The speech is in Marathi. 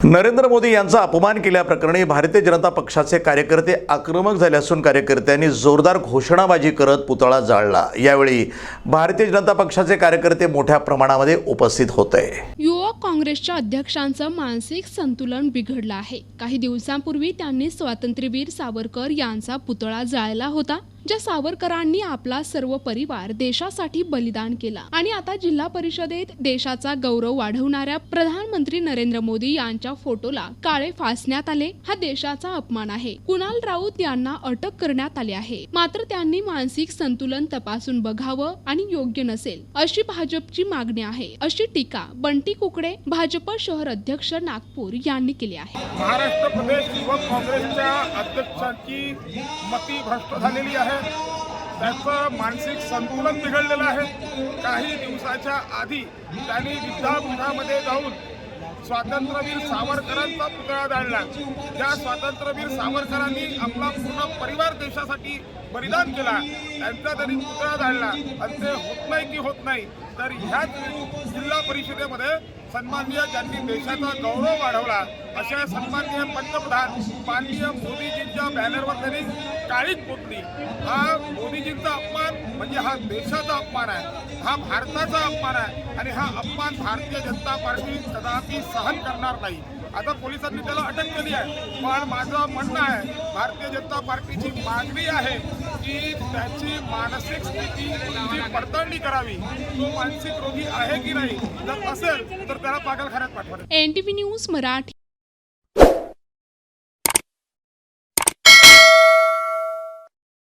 नरेंद्र मोदी यांचा अपमान केल्याप्रकरणी भारतीय जनता पक्षाचे कार्यकर्ते आक्रमक झाले असून कार्यकर्त्यांनी जोरदार घोषणाबाजी करत पुतळा जाळला। यावेळी भारतीय जनता पक्षाचे कार्यकर्ते मोठ्या प्रमाणामध्ये उपस्थित होते। युवक काँग्रेसच्या अध्यक्षांचं मानसिक संतुलन बिघडलं आहे। काही दिवसांपूर्वी त्यांनी स्वातंत्र्यवीर सावरकर यांचा पुतळा जाळला होता, ज्या सावरकरांनी आपला सर्व परिवार देशासाठी बलिदान केला आणि आता जिल्हा परिषदेत देशाचा गौरव वाढवणाऱ्या प्रधानमंत्री नरेंद्र मोदी यांच्या फोटोला काळे फासण्यात आले। हा देशाचा अपमान आहे। कुणाल राऊत यांना अटक करण्यात आली आहे, मात्र त्यांनी मानसिक संतुलन तपासून बघावं आणि योग्य नसेल अशी भाजपची मागणी आहे, अशी टीका बंटी कुकडे भाजप शहर अध्यक्ष नागपूर यांनी केली आहे। महाराष्ट्र प्रदेश युवक काँग्रेसच्या अध्यक्षांची मती भ्रष्ट झालेली आहे। त्याचं मानसिक संतुलन बिघडलेलं आहे। काही दिवसाच्या आधी त्यांनी विद्यापीठामध्ये जाऊन स्वातंत्र्यवीर सावरकरांचा पुतळा जाळला। ज्या स्वातंत्र्यवीर सावरकरांनी आपला पूर्ण परिवार देशासाठी बलिदान केला, त्यांचा तरी पुतळा जाळला आणि ते होत नाही की होत नाही। तर ह्याच जिल्हा परिषदेमध्ये सन्माननीय ज्यांनी देशाचा गौरव वाढवला अशा सन्माननीय पंतप्रधान माननीय मोदीजींच्या बॅनरवर त्यांनी काळीच पोचली। हा मोदीजींचा अपमान म्हणजे हा देशाचा अपमान आहे, हा भारताचा अपमान आहे आणि हा अपमान भारतीय जनता पार्टी कदापि सहन करणार नाही। आता पोलिसांनी त्याला अटक केली आहे, पण माझं म्हणणं आहे भारतीय जनता पार्टीची मागणी आहे की त्याची मानसिक स्थितीची पडताळणी करावी। तो मानसिक रोगी आहे की नाही, जर असेल तर त्याला पागलखान्यात पाठवावे। NTV news Marathi.